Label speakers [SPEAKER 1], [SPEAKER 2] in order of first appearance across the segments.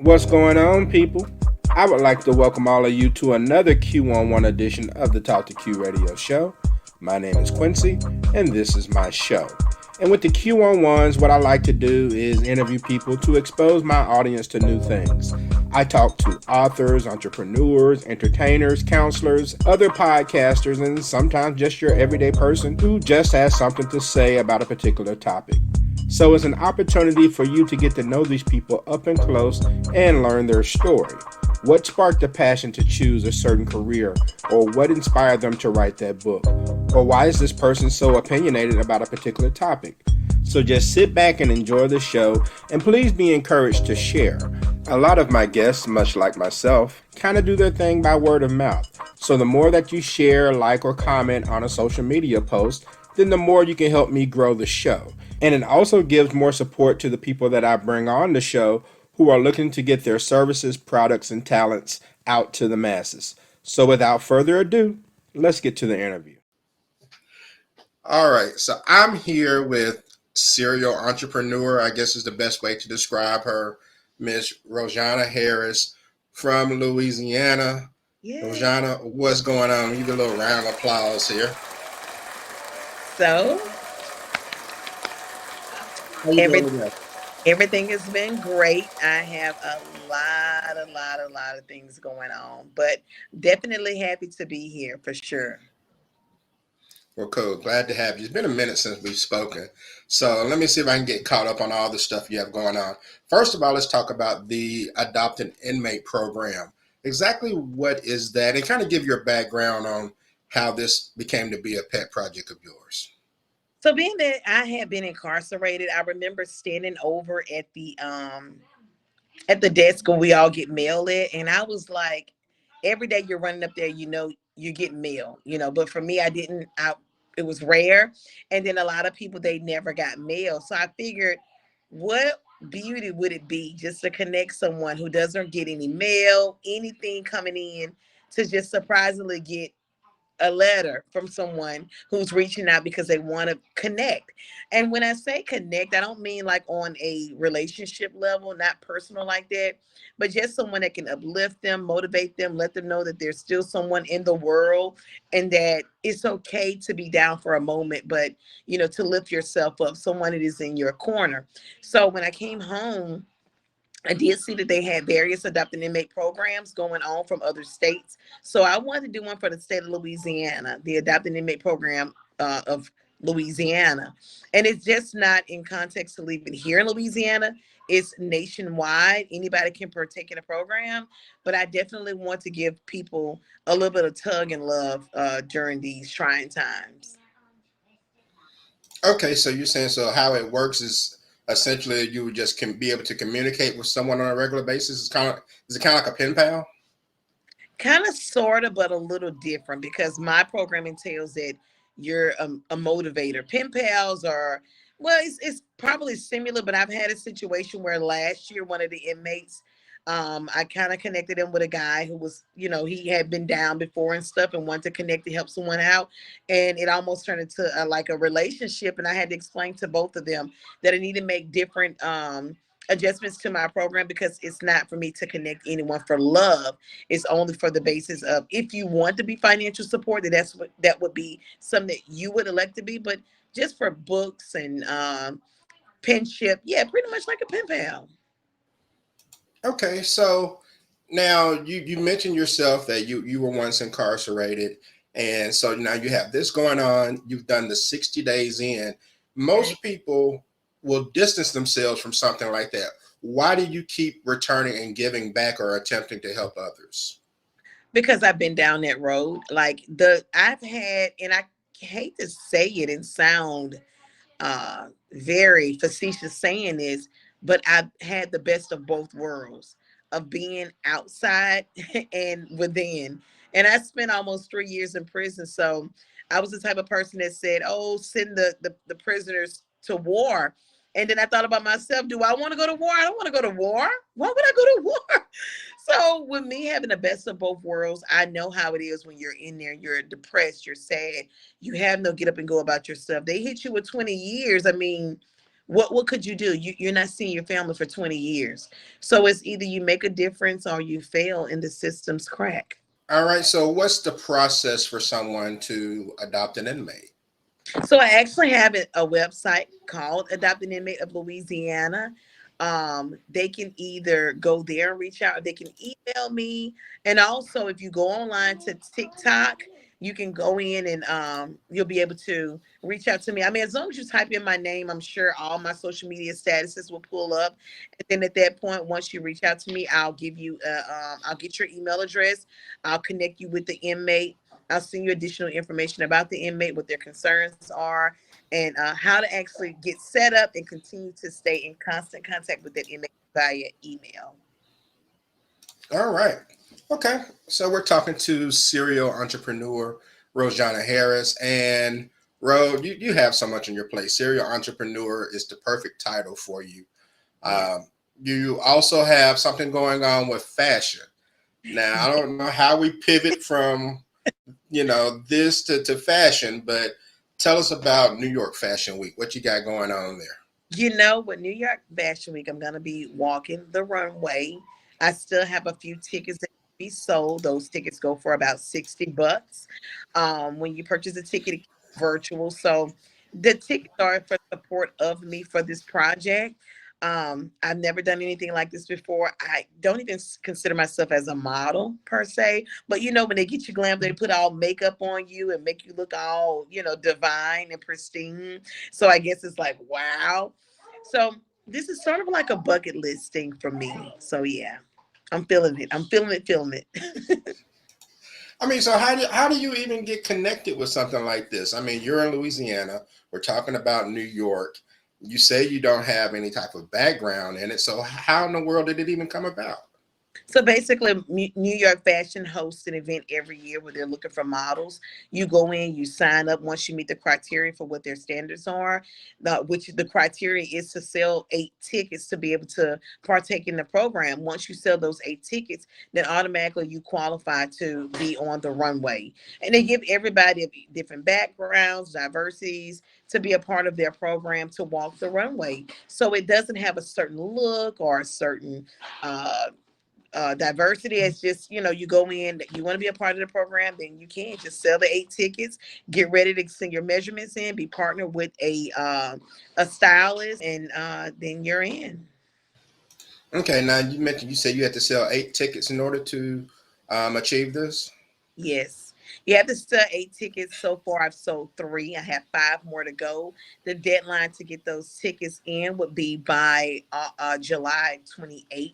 [SPEAKER 1] What's going on, people? I would like to welcome all of you to another Q-on-1 edition of the Talk to Q radio show. My name is Quincy, and this is my show. And with the Q-on-1s, what I like to do is interview people to expose my audience to new things. I talk to authors, entrepreneurs, entertainers, counselors, other podcasters, and sometimes just your everyday person who just has something to say about a particular topic. So it's an opportunity for you to get to know these people up and close and learn their story. What sparked the passion to choose a certain career, or what inspired them to write that book, or why is this person so opinionated about a particular topic? So just sit back and enjoy the show, and please be encouraged to share. A lot of my guests, much like myself, kind of do their thing by word of mouth. So the more that you share, like, or comment on a social media post, then the more you can help me grow the show. And it also gives more support to the people that I bring on the show who are looking to get their services, products, and talents out to the masses. So without further ado, let's get to the interview. All right, so I'm here with serial entrepreneur, I guess is the best way to describe her, Miss Rojonah Harris from Louisiana.
[SPEAKER 2] Yeah.
[SPEAKER 1] Rojonah, what's going on? Give you a little round of applause here.
[SPEAKER 2] So
[SPEAKER 1] How you
[SPEAKER 2] every,
[SPEAKER 1] doing today?
[SPEAKER 2] everything has been great. I have a lot of things going on, but definitely happy to be here for sure.
[SPEAKER 1] Well, cool. Glad to have you. It's been a minute since we've spoken. So let me see if I can get caught up on all the stuff you have going on. First of all, let's talk about the Adopt an Inmate program. Exactly what is that? And kind of give your background on how this became to be a pet project of yours.
[SPEAKER 2] So being that I had been incarcerated, I remember standing over at the desk when we all get mail at, and I was like, every day you're running up there, you're getting mail, but for me, it was rare. And then a lot of people, they never got mail. So I figured, what beauty would it be just to connect someone who doesn't get any mail, anything coming in, to just surprisingly get a letter from someone who's reaching out because they want to connect. And when I say connect, I don't mean like on a relationship level, not personal like that, but just someone that can uplift them, motivate them, let them know that there's still someone in the world and that it's okay to be down for a moment, but to lift yourself up, someone that is in your corner. So when I came home, I did see that they had various Adopt an Inmate programs going on from other states. So I wanted to do one for the state of Louisiana, the Adopt an Inmate program of Louisiana. And it's just not in context to living here in Louisiana. It's nationwide. Anybody can partake in a program. But I definitely want to give people a little bit of tug and love during these trying times.
[SPEAKER 1] Okay, so you're saying so how it works is essentially you would just can be able to communicate with someone on a regular basis. Is it kind of like a pen pal?
[SPEAKER 2] Kind of, sort of, but a little different because my program entails that you're a motivator. Pen pals are, well, it's probably similar, but I've had a situation where last year, one of the inmates, I kind of connected him with a guy who was, he had been down before and stuff and wanted to connect to help someone out. And it almost turned into like a relationship. And I had to explain to both of them that I need to make different, adjustments to my program because it's not for me to connect anyone for love. It's only for the basis of, if you want to be financial support, that would be something that you would elect to be. But just for books and penship, yeah, pretty much like a pen pal.
[SPEAKER 1] Okay, so now you mentioned yourself that you were once incarcerated, and so now you have this going on. You've done the 60 days in. Most people will distance themselves from something like that. Why do you keep returning and giving back or attempting to help others?
[SPEAKER 2] Because I've been down that road. Like I've had, and I hate to say it and sound very facetious saying this, but I've had the best of both worlds of being outside and within. And I spent almost 3 years in prison. So I was the type of person that said, oh, send the prisoners to war. And then I thought about myself, do I want to go to war? I don't want to go to war. Why would I go to war? So with me having the best of both worlds, I know how it is when you're in there, you're depressed, you're sad, you have no get up and go about yourself. They hit you with 20 years. I mean, What could you do? You're not seeing your family for 20 years. So it's either you make a difference or you fail and the system's crack.
[SPEAKER 1] All right. So what's the process for someone to adopt an inmate?
[SPEAKER 2] So I actually have a website called Adopt An Inmate of Louisiana. They can either go there and reach out, or they can email me. And also, if you go online to TikTok, you can go in and you'll be able to reach out to me. I mean, as long as you type in my name, I'm sure all my social media statuses will pull up. And then at that point, once you reach out to me, I'll give you, I'll get your email address. I'll connect you with the inmate. I'll send you additional information about the inmate, what their concerns are, and how to actually get set up and continue to stay in constant contact with that inmate via email.
[SPEAKER 1] All right. Okay. So we're talking to serial entrepreneur Rojonah Harris. And you have so much on your plate. Serial entrepreneur is the perfect title for you.
[SPEAKER 2] Yeah.
[SPEAKER 1] You also have something going on with fashion. Now, I don't know how we pivot from, this to fashion, but tell us about New York Fashion Week. What you got going on there?
[SPEAKER 2] You know, with New York Fashion Week, I'm going to be walking the runway. I still have a few tickets that can be sold. Those tickets go for about $60. When you purchase a ticket, it's virtual. So the tickets are for support of me for this project. I've never done anything like this before. I don't even consider myself as a model per se, but you know, when they get you glam, they put all makeup on you and make you look all, divine and pristine. So I guess it's like, wow. So this is sort of like a bucket list thing for me. So yeah, I'm feeling it. I'm feeling it.
[SPEAKER 1] I mean, so how do you even get connected with something like this? I mean, you're in Louisiana. We're talking about New York. You say you don't have any type of background in it. So how in the world did it even come about?
[SPEAKER 2] So basically, New York Fashion hosts an event every year where they're looking for models. You go in, you sign up once you meet the criteria for what their standards are, which the criteria is to sell 8 tickets to be able to partake in the program. Once you sell those 8 tickets, then automatically you qualify to be on the runway. And they give everybody different backgrounds, diversities to be a part of their program to walk the runway. So it doesn't have a certain look or a certain uh, diversity. It's just, you go in, you want to be a part of the program, then you can just sell the 8 tickets, get ready to send your measurements in, be partnered with a stylist, and then you're in.
[SPEAKER 1] Okay, now you said you had to sell 8 tickets in order to achieve this.
[SPEAKER 2] Yes. You have to sell 8 tickets. So far, I've sold three. I have five more to go. The deadline to get those tickets in would be by July 28th.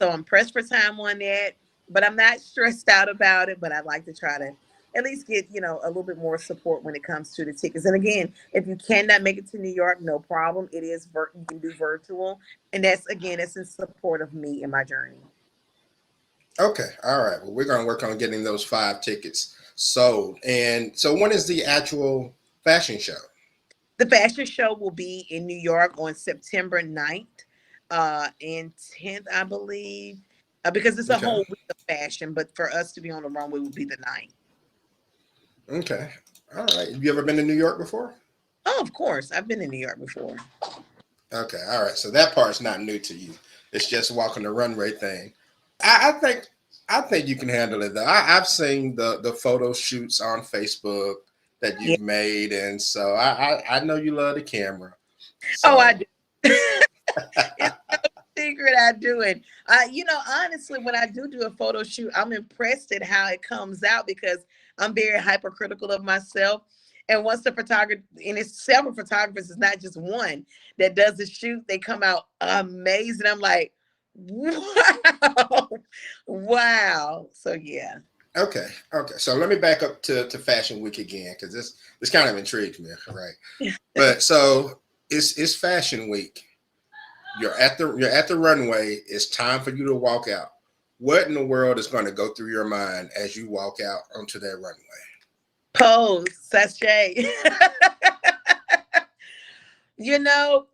[SPEAKER 2] So I'm pressed for time on that, but I'm not stressed out about it. But I'd like to try to at least get, a little bit more support when it comes to the tickets. And again, if you cannot make it to New York, no problem. It is, you can do virtual. And that's in support of me and my journey.
[SPEAKER 1] Okay, all right. Well, we're going to work on getting those 5 tickets sold. And so, when is the actual fashion show?
[SPEAKER 2] The fashion show will be in New York on September 9th and 10th, I believe, because it's a
[SPEAKER 1] Okay,
[SPEAKER 2] whole week of fashion. But for us to be on the runway would be the 9th.
[SPEAKER 1] okay, all right. Have you ever been to New York before?
[SPEAKER 2] Oh, of course. I've been in New York before.
[SPEAKER 1] Okay, all right. So that part's not new to you. It's just walking the runway thing. I think you can handle it though. I've seen the photo shoots on Facebook that
[SPEAKER 2] Yeah.
[SPEAKER 1] you've made, and so I know you love the camera.
[SPEAKER 2] Oh, I
[SPEAKER 1] So
[SPEAKER 2] do. It's no secret I do it. Honestly, when I do a photo shoot, I'm impressed at how it comes out because I'm very hypercritical of myself. And once the photographer, and it's several photographers, it's not just one that does the shoot, they come out amazing. I'm like, wow, wow. So yeah.
[SPEAKER 1] okay, okay. So let me back up to Fashion Week again because this kind of intrigues me, right? But so it's Fashion Week. You're at the runway. It's time for you to walk out. What in the world is going to go through your mind as you walk out onto that runway?
[SPEAKER 2] Pose, sachet.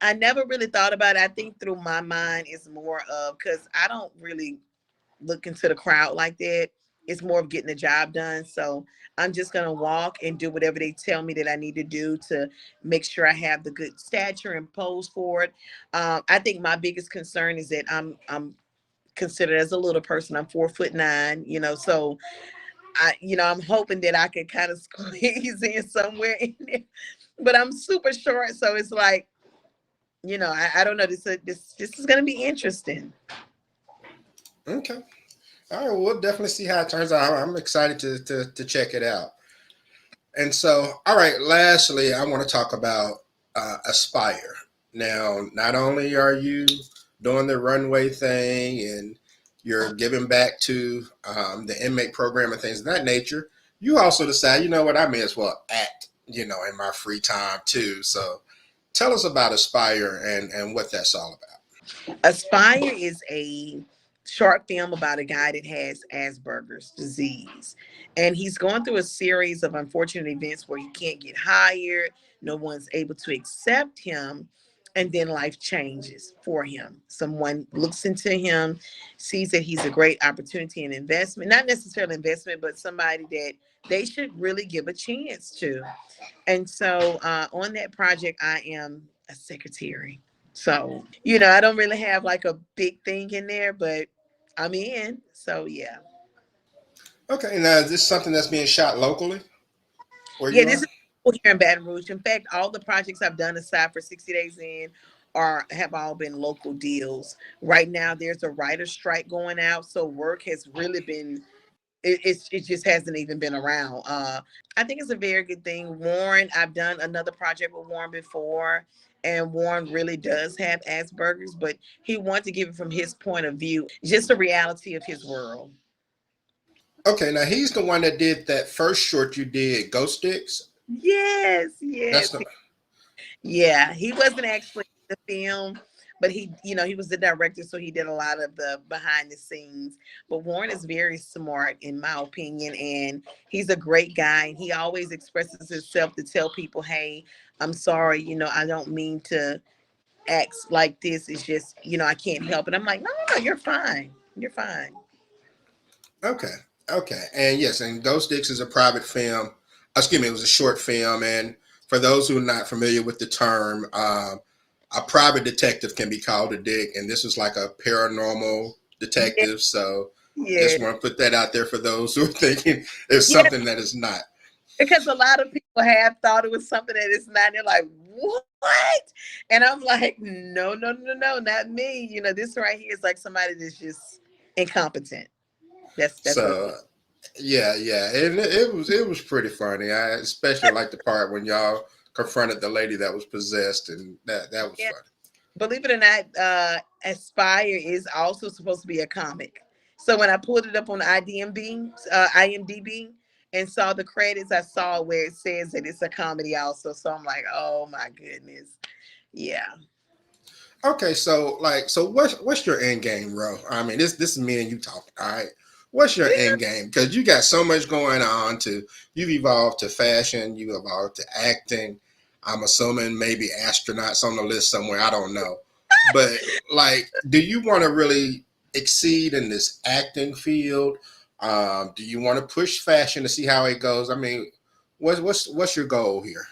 [SPEAKER 2] I never really thought about it. I think through my mind is more of because I don't really look into the crowd like that. It's more of getting the job done. So I'm just gonna walk and do whatever they tell me that I need to do to make sure I have the good stature and pose for it. I think my biggest concern is that I'm considered as a little person. I'm 4'9", so I'm hoping that I could kind of squeeze in somewhere in there. But I'm super short, so it's like, I don't know. This is gonna be interesting.
[SPEAKER 1] Okay. All right. Well, we'll definitely see how it turns out. I'm excited to check it out. And so, all right. Lastly, I want to talk about Aspire. Now, not only are you doing the runway thing and you're giving back to the inmate program and things of that nature, you also decide, you know what, I may as well act, in my free time too. So, tell us about Aspire and what that's all about.
[SPEAKER 2] Aspire is a short film about a guy that has Asperger's disease. And he's going through a series of unfortunate events where he can't get hired, no one's able to accept him, and then life changes for him. Someone looks into him, sees that he's a great opportunity and investment, not necessarily investment, but somebody that they should really give a chance to. And so on that project, I am a secretary. So, I don't really have like a big thing in there, but I'm in. So, yeah.
[SPEAKER 1] Okay. Now, is this something that's being shot locally where
[SPEAKER 2] Yeah,
[SPEAKER 1] you
[SPEAKER 2] this
[SPEAKER 1] are?
[SPEAKER 2] is here in Baton Rouge. In fact, all the projects I've done aside for 60 Days In have all been local deals. Right now, there's a writer's strike going out. So, work has really been it just hasn't even been around. I think it's a very good thing. Warren, I've done another project with Warren before, and Warren really does have Asperger's, but he wanted to give it from his point of view, just the reality of his world.
[SPEAKER 1] Okay, now he's the one that did that first short you did, Ghost Sticks.
[SPEAKER 2] Yes,
[SPEAKER 1] That's
[SPEAKER 2] yes.
[SPEAKER 1] the
[SPEAKER 2] Yeah, he wasn't actually in the film, but he was the director, so he did a lot of the behind the scenes. But Warren is very smart, in my opinion, and he's a great guy. And he always expresses himself to tell people, "Hey, I'm sorry, I don't mean to act like this. It's just, I can't help it." I'm like, "No, no, no, you're fine. You're fine."
[SPEAKER 1] okay, okay, and yes, and Ghost Sticks is a private film. Excuse me, it was a short film, and for those who are not familiar with the term, a private detective can be called a dick, and this is like a paranormal
[SPEAKER 2] Yeah,
[SPEAKER 1] detective. So,
[SPEAKER 2] yeah,
[SPEAKER 1] just want to put that out there for those who are thinking it's
[SPEAKER 2] yeah.
[SPEAKER 1] something that is not.
[SPEAKER 2] Because a lot of people have thought it was something that it's not. They're like, "What?" And I'm like, "No, no, no, no, not me. This right here is like somebody that's just incompetent. That's what it
[SPEAKER 1] So, yeah, yeah, and it was pretty funny. I especially like the part when y'all confronted the lady that was possessed, and that was
[SPEAKER 2] is.
[SPEAKER 1] funny.
[SPEAKER 2] Believe it or not, Aspire is also supposed to be a comic. So when I pulled it up on IMDb, and saw the credits, I saw where it says that it's a comedy also. So I'm like, oh my goodness, yeah.
[SPEAKER 1] Okay, so what's your end game, bro? I mean, this is me and you talking. All right, what's your end game? Because you got so much going on. You've evolved to fashion, you evolved to acting. I'm assuming maybe astronauts on the list somewhere. I don't know, but like, do you want to really exceed in this acting field? Do you want to push fashion to see how it goes? I mean, what's your goal here?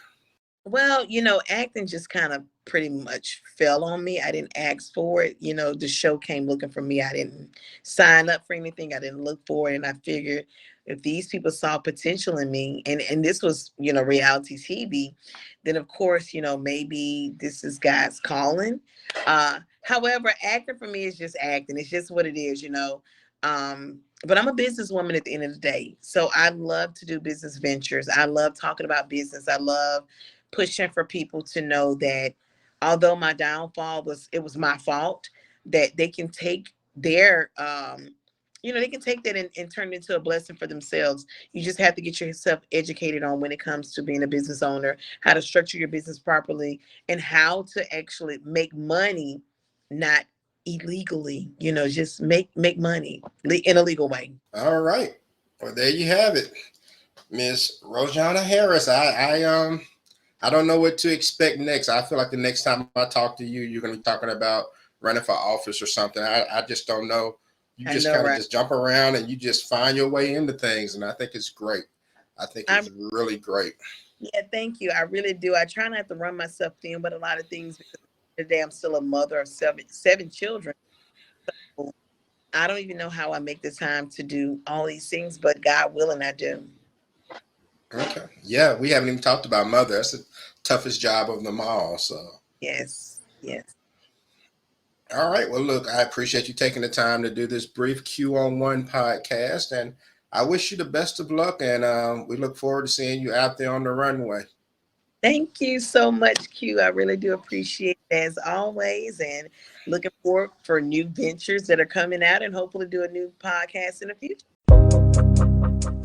[SPEAKER 2] Well, acting just kind of pretty much fell on me. I didn't ask for it. The show came looking for me. I didn't sign up for anything. I didn't look for it. And I figured if these people saw potential in me, and this was, reality TV, then of course, maybe this is God's calling. However, acting for me is just acting. It's just what it is. But I'm a businesswoman at the end of the day. So I love to do business ventures. I love talking about business. I love pushing for people to know that although my downfall was my fault, that they can take their they can take that and turn it into a blessing for themselves. You just have to get yourself educated on when it comes to being a business owner, how to structure your business properly, and how to actually make money, not illegally. Just make money in a legal way.
[SPEAKER 1] All right, well there you have it. Miss Rojonah Harris. I don't know what to expect next. I feel like the next time I talk to you, you're gonna be talking about running for office or something. I just don't know You
[SPEAKER 2] I
[SPEAKER 1] just
[SPEAKER 2] know,
[SPEAKER 1] kind of
[SPEAKER 2] right?
[SPEAKER 1] just jump around and you just find your way into things. And I think it's great. I think
[SPEAKER 2] I'm
[SPEAKER 1] it's really great.
[SPEAKER 2] Yeah, thank you. I really do. I try not to run myself thin, but a lot of things because today I'm still a mother of seven children. I don't even know how I make the time to do all these things, but God willing, I do.
[SPEAKER 1] Okay. Yeah, we haven't even talked about mother. That's the toughest job of them all. So,
[SPEAKER 2] Yes, yes.
[SPEAKER 1] all right. Well, look, I appreciate you taking the time to do this brief Q-on-1 podcast. And I wish you the best of luck. And we look forward to seeing you out there on the runway.
[SPEAKER 2] Thank you so much, Q. I really do appreciate it as always, and looking forward for new ventures that are coming out, and hopefully do a new podcast in the future.